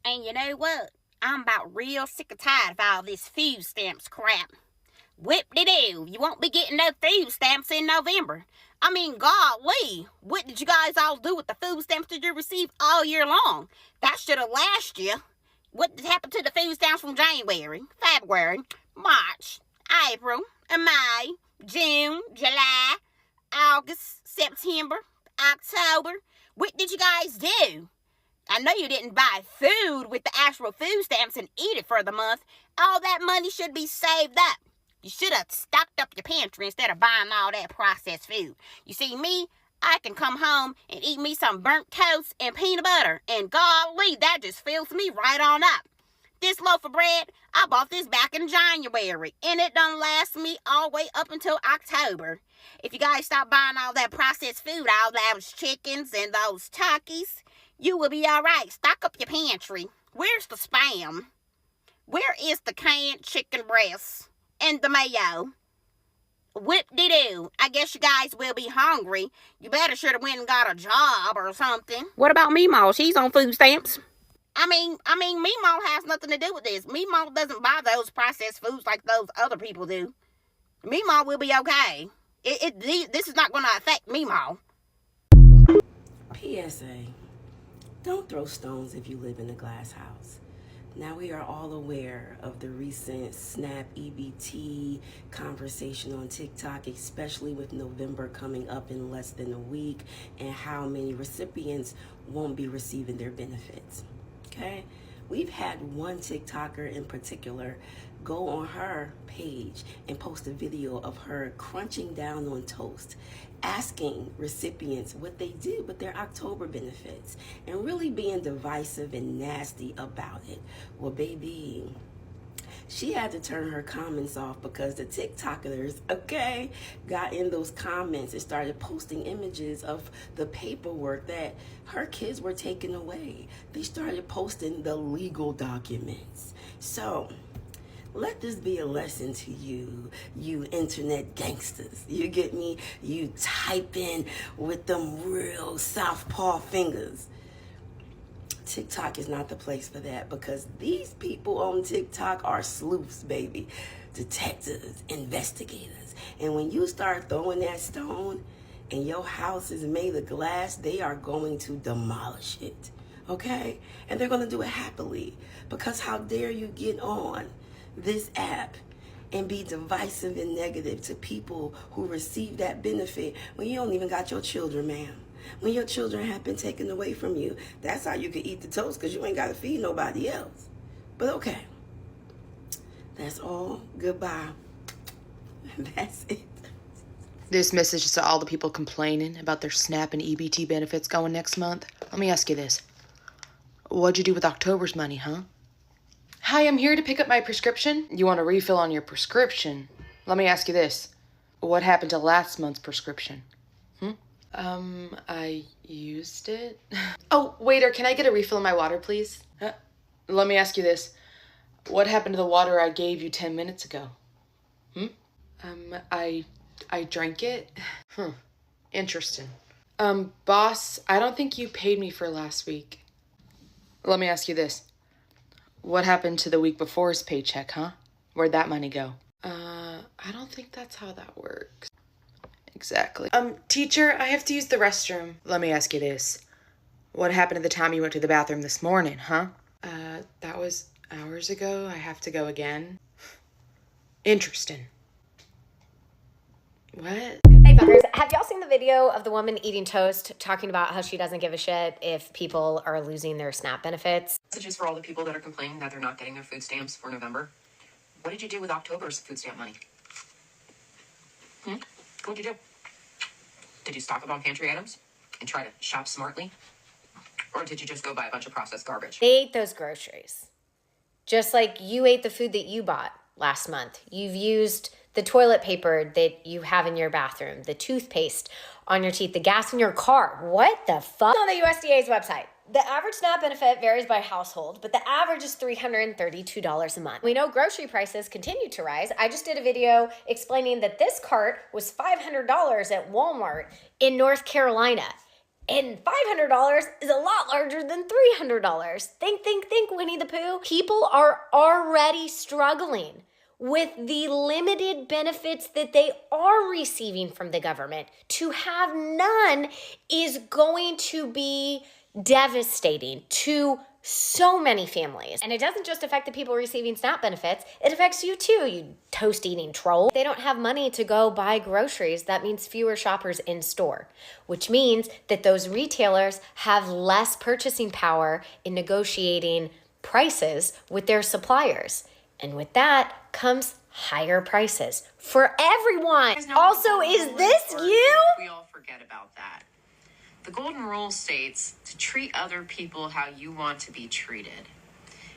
And you know what? I'm about real sick and tired of all this food stamps crap. Whip-de-doo, you won't be getting no food stamps in November. I mean, golly, what did you guys all do with the food stamps that you received all year long? That should have last you. What happened to the food stamps from January, February, March, April, May, June, July, August, September, October? What did you guys do? I know you didn't buy food with the actual food stamps and eat it for the month. All that money should be saved up. You should have stocked up your pantry instead of buying all that processed food. You see, me, I can come home and eat me some burnt toast and peanut butter. And golly, that just fills me right on up. This loaf of bread, I bought this back in January, and it done last me all the way up until October. If you guys stop buying all that processed food, all those chickens and those turkeys, you will be all right. Stock up your pantry. Where's the Spam? Where is the canned chicken breasts and the mayo? Whip-de-doo. I guess you guys will be hungry. You better should have went and got a job or something. What about Meemaw? She's on food stamps. I mean, Meemaw has nothing to do with this. Meemaw doesn't buy those processed foods like those other people do. Meemaw will be okay. This is not going to affect Meemaw. PSA. Don't throw stones if you live in a glass house. Now, we are all aware of the recent SNAP EBT conversation on TikTok, especially with November coming up in less than a week, and how many recipients won't be receiving their benefits. Okay? We've had one TikToker in particular go on her page and post a video of her crunching down on toast, asking recipients what they did with their October benefits, and really being divisive and nasty about it. Well, baby, she had to turn her comments off because the TikTokers, got in those comments and started posting images of the paperwork that her kids were taken away. They started posting the legal documents. So, let this be a lesson to you, you internet gangsters. You get me? You type in with them real southpaw fingers. TikTok is not the place for that, because these people on TikTok are sleuths, baby. Detectives, investigators. And when you start throwing that stone and your house is made of glass, they are going to demolish it, okay? And they're going to do it happily, because how dare you get on this app and be divisive and negative to people who receive that benefit when you don't even got your children, ma'am. When your children have been taken away from you. That's how you can eat the toast, because you ain't got to feed nobody else. But okay, that's all. Goodbye. That's it. This message is to all the people complaining about their SNAP and EBT benefits going next month. Let me ask you this. What'd you do with October's money, huh? Hi, I'm here to pick up my prescription. You want a refill on your prescription? Let me ask you this. What happened to last month's prescription? I used it. Oh, waiter, can I get a refill of my water, please? Let me ask you this. What happened to the water I gave you 10 minutes ago? I drank it. Interesting. Boss, I don't think you paid me for last week. Let me ask you this. What happened to the week before's paycheck, huh? Where'd that money go? I don't think that's how that works. Exactly. Teacher, I have to use the restroom. Let me ask you this. What happened to the time you went to the bathroom this morning, huh? That was hours ago. I have to go again. Interesting. What? Hey fuckers, have y'all seen the video of the woman eating toast talking about how she doesn't give a shit if people are losing their SNAP benefits? Messages for all the people that are complaining that they're not getting their food stamps for November. What did you do with October's food stamp money? What did you do? Did you stock up on pantry items and try to shop smartly? Or did you just go buy a bunch of processed garbage? They ate those groceries. Just like you ate the food that you bought last month. You've used the toilet paper that you have in your bathroom, the toothpaste on your teeth, the gas in your car. What the fuck? On the USDA's website. The average SNAP benefit varies by household, but the average is $332 a month. We know grocery prices continue to rise. I just did a video explaining that this cart was $500 at Walmart in North Carolina. And $500 is a lot larger than $300. Think, Winnie the Pooh. People are already struggling with the limited benefits that they are receiving from the government. To have none is going to be devastating to so many families. And it doesn't just affect the people receiving SNAP benefits, it affects you too, you toast-eating troll. They don't have money to go buy groceries. That means fewer shoppers in store, which means that those retailers have less purchasing power in negotiating prices with their suppliers. And with that comes higher prices for everyone. Also, is this you? We all forget about that. The golden rule states to treat other people how you want to be treated.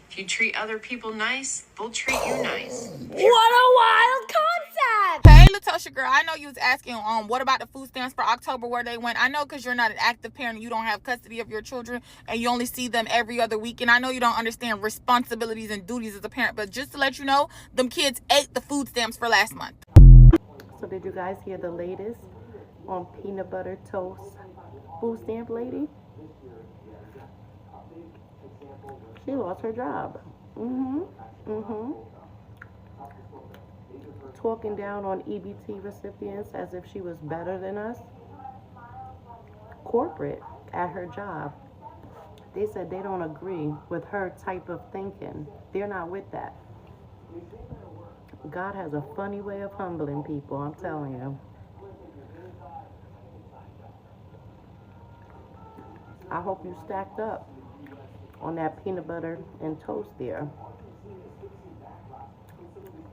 If you treat other people nice, they'll treat you nice. What a wild concept! Hey, Latasha girl, I know you was asking what about the food stamps for October, where they went. I know because you're not an active parent, you don't have custody of your children, and you only see them every other week. And I know you don't understand responsibilities and duties as a parent, but just to let you know, them kids ate the food stamps for last month. So did you guys hear the latest on peanut butter toast food stamp lady? She lost her job. Talking down on EBT recipients as if she was better than us. Corporate at her job, they said they don't agree with her type of thinking. They're not with that. God has a funny way of humbling people, I'm telling you. I hope you stacked up on that peanut butter and toast there.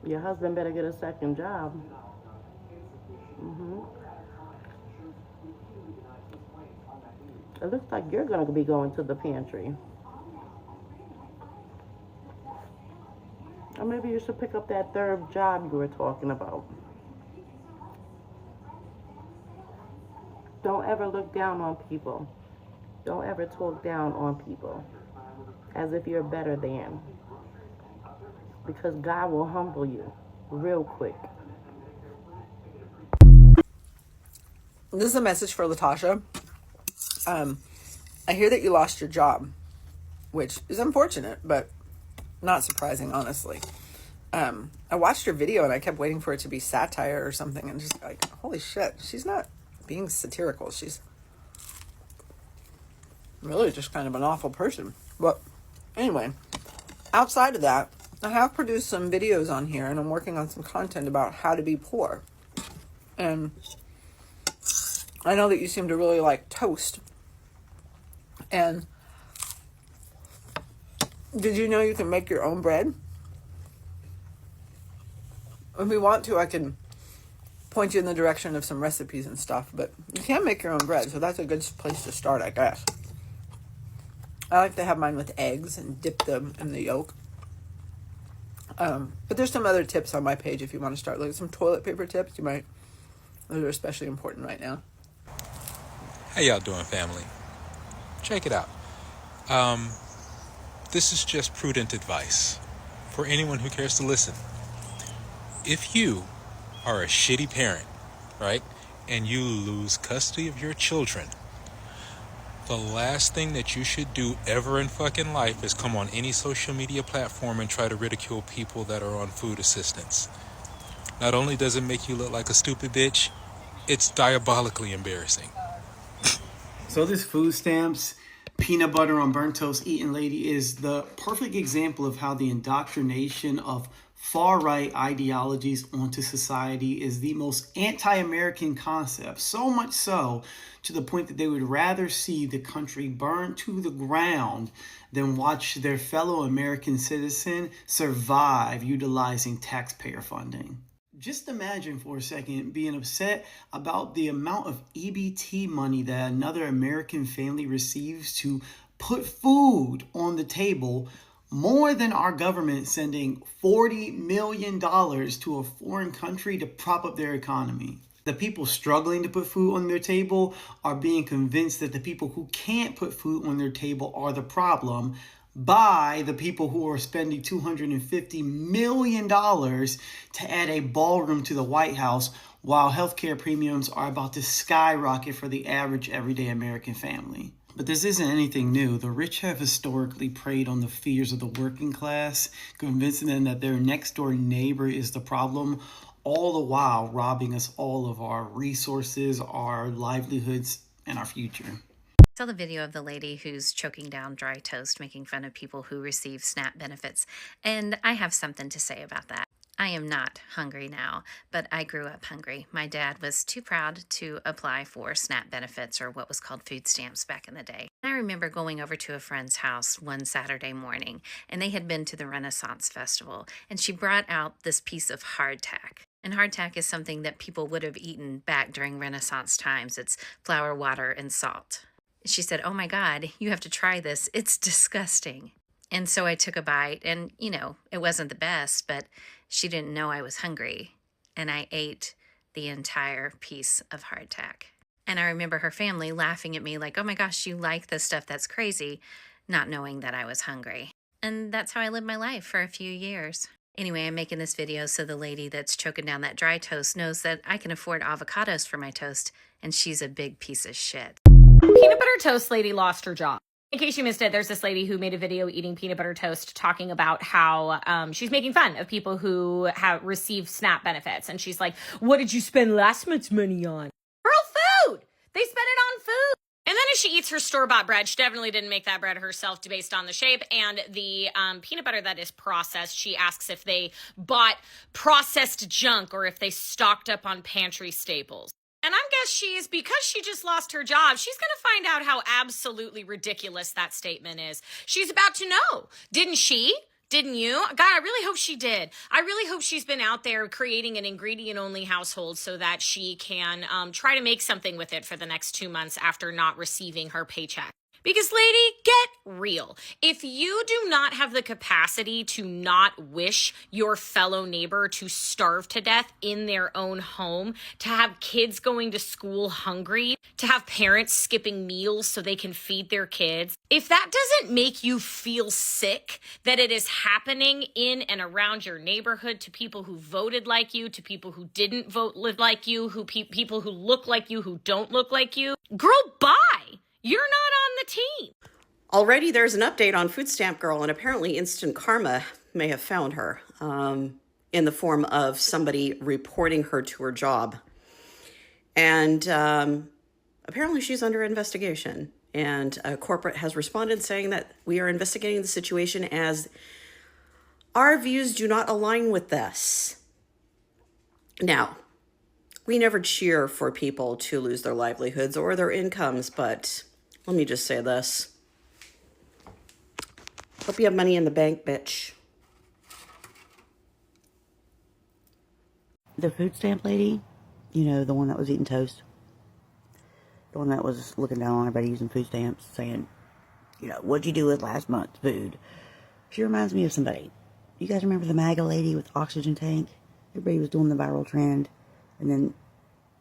Your husband better get a second job. It looks like you're going to be going to the pantry. Or maybe you should pick up that third job you were talking about. Don't ever look down on people. Don't ever talk down on people as if you're better than. Because God will humble you real quick. This is a message for Latasha. I hear that you lost your job, which is unfortunate, but not surprising, honestly. I watched your video and I kept waiting for it to be satire or something, and just like, holy shit, she's not being satirical. She's really just kind of an awful person. But anyway, outside of that, I have produced some videos on here, and I'm working on some content about how to be poor. And I know that you seem to really like toast. And did you know you can make your own bread? If we want to, I can point you in the direction of some recipes and stuff, but you can make your own bread, so that's a good place to start, I guess. I like to have mine with eggs and dip them in the yolk. But there's some other tips on my page if you want to start. Like some toilet paper tips, those are especially important right now. How y'all doing, family? Check it out. This is just prudent advice for anyone who cares to listen. If you are a shitty parent, right, and you lose custody of your children, the last thing that you should do ever in fucking life is come on any social media platform and try to ridicule people that are on food assistance. Not only does it make you look like a stupid bitch, it's diabolically embarrassing. So this food stamps, peanut butter on burnt toast eating lady is the perfect example of how the indoctrination of far-right ideologies onto society is the most anti-American concept. So much so to the point that they would rather see the country burned to the ground than watch their fellow American citizen survive utilizing taxpayer funding. Just imagine for a second being upset about the amount of EBT money that another American family receives to put food on the table, more than our government sending $40 million to a foreign country to prop up their economy. The people struggling to put food on their table are being convinced that the people who can't put food on their table are the problem by the people who are spending $250 million to add a ballroom to the White House, while healthcare premiums are about to skyrocket for the average everyday American family. But this isn't anything new. The rich have historically preyed on the fears of the working class, convincing them that their next door neighbor is the problem, all the while robbing us all of our resources, our livelihoods, and our future. I saw the video of the lady who's choking down dry toast, making fun of people who receive SNAP benefits, and I have something to say about that. I am not hungry now, but I grew up hungry. My dad was too proud to apply for SNAP benefits, or what was called food stamps back in the day. I remember going over to a friend's house one Saturday morning, and they had been to the Renaissance Festival, and she brought out this piece of hardtack. And hardtack is something that people would have eaten back during Renaissance times. It's flour, water, and salt. She said, "Oh my God, you have to try this. It's disgusting." And so I took a bite, and, it wasn't the best, but she didn't know I was hungry. And I ate the entire piece of hardtack. And I remember her family laughing at me like, "Oh my gosh, you like this stuff? That's crazy," not knowing that I was hungry. And that's how I lived my life for a few years. Anyway, I'm making this video so the lady that's choking down that dry toast knows that I can afford avocados for my toast, and she's a big piece of shit. Peanut butter toast lady lost her job. In case you missed it, there's this lady who made a video eating peanut butter toast talking about how she's making fun of people who have received SNAP benefits. And she's like, "What did you spend last month's money on?" Girl, food! They spent it on food. And then as she eats her store-bought bread, she definitely didn't make that bread herself based on the shape. And the peanut butter that is processed, she asks if they bought processed junk or if they stocked up on pantry staples. And I guess because she just lost her job, she's going to find out how absolutely ridiculous that statement is. She's about to know. Didn't she? Didn't you? God, I really hope she did. I really hope she's been out there creating an ingredient-only household so that she can try to make something with it for the next 2 months after not receiving her paycheck. Because, lady, get real. If you do not have the capacity to not wish your fellow neighbor to starve to death in their own home, to have kids going to school hungry, to have parents skipping meals so they can feed their kids, if that doesn't make you feel sick that it is happening in and around your neighborhood to people who voted like you, to people who didn't vote like you, people who look like you, who don't look like you, girl, bye. You're not on the team. Already there's an update on Food Stamp Girl, and apparently Instant Karma may have found her in the form of somebody reporting her to her job. And apparently she's under investigation. And corporate has responded saying that we are investigating the situation as our views do not align with this. Now, we never cheer for people to lose their livelihoods or their incomes, but let me just say this. Hope you have money in the bank, bitch. The food stamp lady, the one that was eating toast, the one that was looking down on everybody using food stamps, saying, what'd you do with last month's food? She reminds me of somebody. You guys remember the MAGA lady with the oxygen tank? Everybody was doing the viral trend. And then,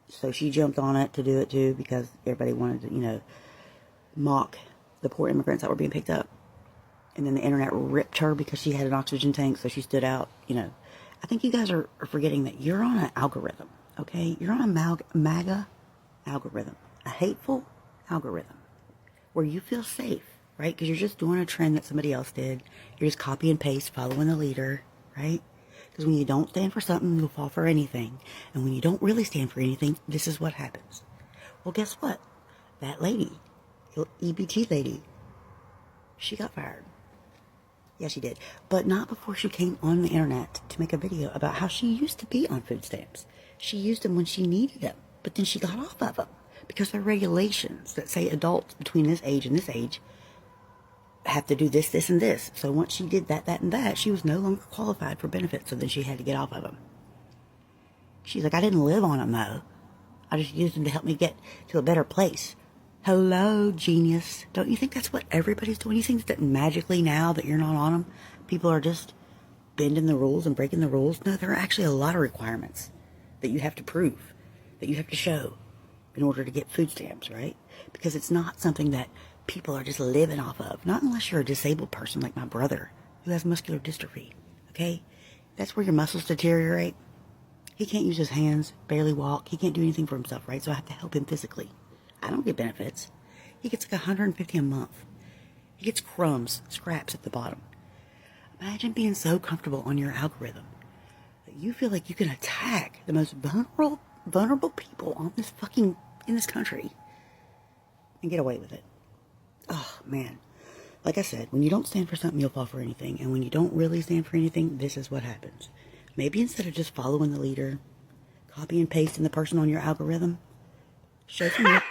so she jumped on it to do it too, because everybody wanted to, mock the poor immigrants that were being picked up. And then the internet ripped her because she had an oxygen tank, so she stood out, I think you guys are forgetting that you're on an algorithm, okay? You're on a MAGA algorithm, a hateful algorithm, where you feel safe, right? Because you're just doing a trend that somebody else did. You're just copy and paste, following the leader, right? Because when you don't stand for something, you'll fall for anything. And when you don't really stand for anything, this is what happens. Well, guess what? That lady, EBT lady, she got fired. Yeah, she did. But not before she came on the internet to make a video about how she used to be on food stamps. She used them when she needed them, but then she got off of them because there are regulations that say adults between this age and this age have to do this, this, and this. So once she did that, and that, she was no longer qualified for benefits, so then she had to get off of them. She's like, I didn't live on them, though. I just used them to help me get to a better place. Hello, genius. Don't you think that's what everybody's doing? You think that magically now that you're not on them, people are just bending the rules and breaking the rules? No, there are actually a lot of requirements that you have to prove, that you have to show in order to get food stamps, right? Because it's not something that people are just living off of. Not unless you're a disabled person like my brother who has muscular dystrophy, okay? That's where your muscles deteriorate. He can't use his hands, barely walk. He can't do anything for himself, right? So I have to help him physically. I don't get benefits. He gets like $150 a month. He gets crumbs, scraps at the bottom. Imagine being so comfortable on your algorithm that you feel like you can attack the most vulnerable people on in this country and get away with it. Oh, man. Like I said, when you don't stand for something, you'll fall for anything. And when you don't really stand for anything, this is what happens. Maybe instead of just following the leader, copy and pasting the person on your algorithm, show some... Have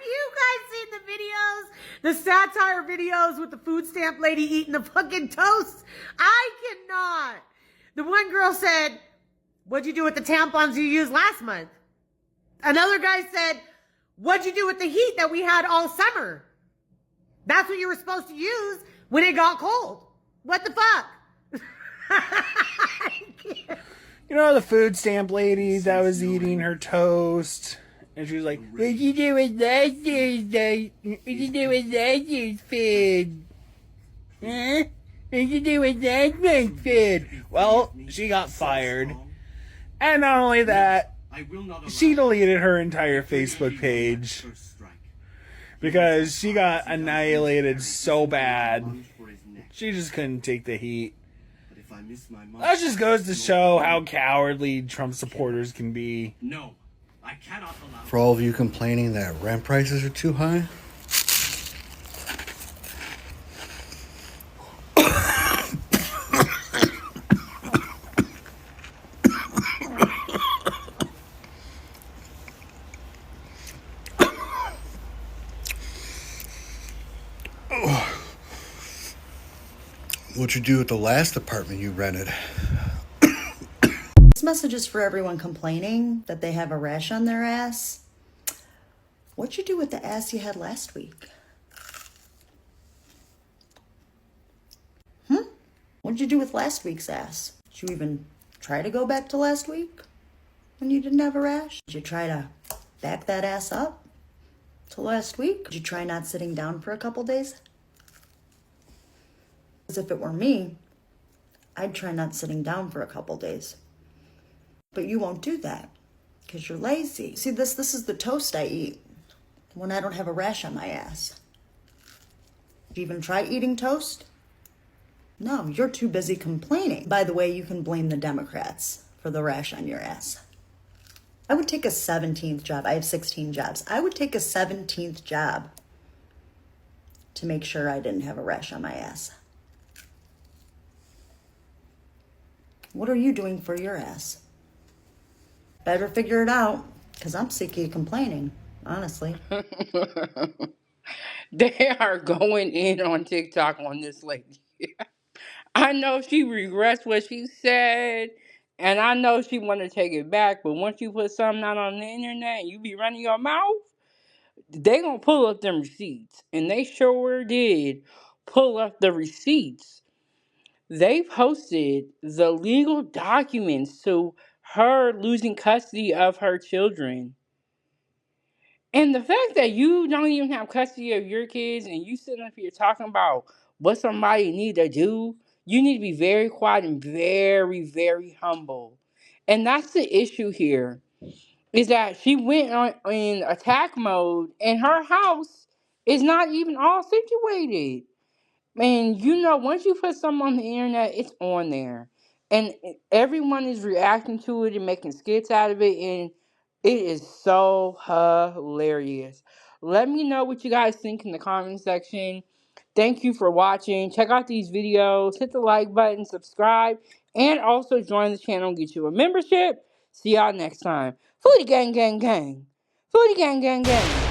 you guys seen the videos? The satire videos with the food stamp lady eating the fucking toast? I cannot. The one girl said, "What'd you do with the tampons you used last month?" Another guy said, "What'd you do with the heat that we had all summer? That's what you were supposed to use when it got cold. What the fuck?" You know the food stamp lady that was eating her toast? And she was like, "What'd you do with last year's What'd you do with last year's food? Huh? What'd you do with last month's food?" Well, she got fired. And not only that, she deleted her entire Facebook page because she got annihilated so bad. She just couldn't take the heat. That just goes to show how cowardly Trump supporters can be. No, I cannot allow. For all of you complaining that rent prices are too high, what'd you do with the last apartment you rented? This message is for everyone complaining that they have a rash on their ass. What'd you do with the ass you had last week? What'd you do with last week's ass? Did you even try to go back to last week when you didn't have a rash? Did you try to back that ass up to last week? Did you try not sitting down for a couple days? Because if it were me, I'd try not sitting down for a couple days. But you won't do that because you're lazy. See, this is the toast I eat when I don't have a rash on my ass. Did you even try eating toast? No, you're too busy complaining. By the way, you can blame the Democrats for the rash on your ass. I would take a 17th job. I have 16 jobs. I would take a 17th job to make sure I didn't have a rash on my ass. What are you doing for your ass? Better figure it out, because I'm sick of complaining, honestly. They are going in on TikTok on this lady. I know she regrets what she said, and I know she want to take it back, but once you put something out on the internet and you be running your mouth, they gonna pull up them receipts. And they sure did pull up the receipts. They posted the legal documents to her losing custody of her children. And the fact that you don't even have custody of your kids and you sitting up here talking about what somebody need to do, you need to be very quiet and very, very humble. And that's the issue here, is that she went in attack mode and her house is not even all situated. And you know, once you put something on the internet, it's on there. And everyone is reacting to it and making skits out of it. And it is so hilarious. Let me know what you guys think in the comment section. Thank you for watching. Check out these videos. Hit the like button, subscribe, and also join the channel and get you a membership. See y'all next time. Foodie gang gang gang. Foodie gang gang gang.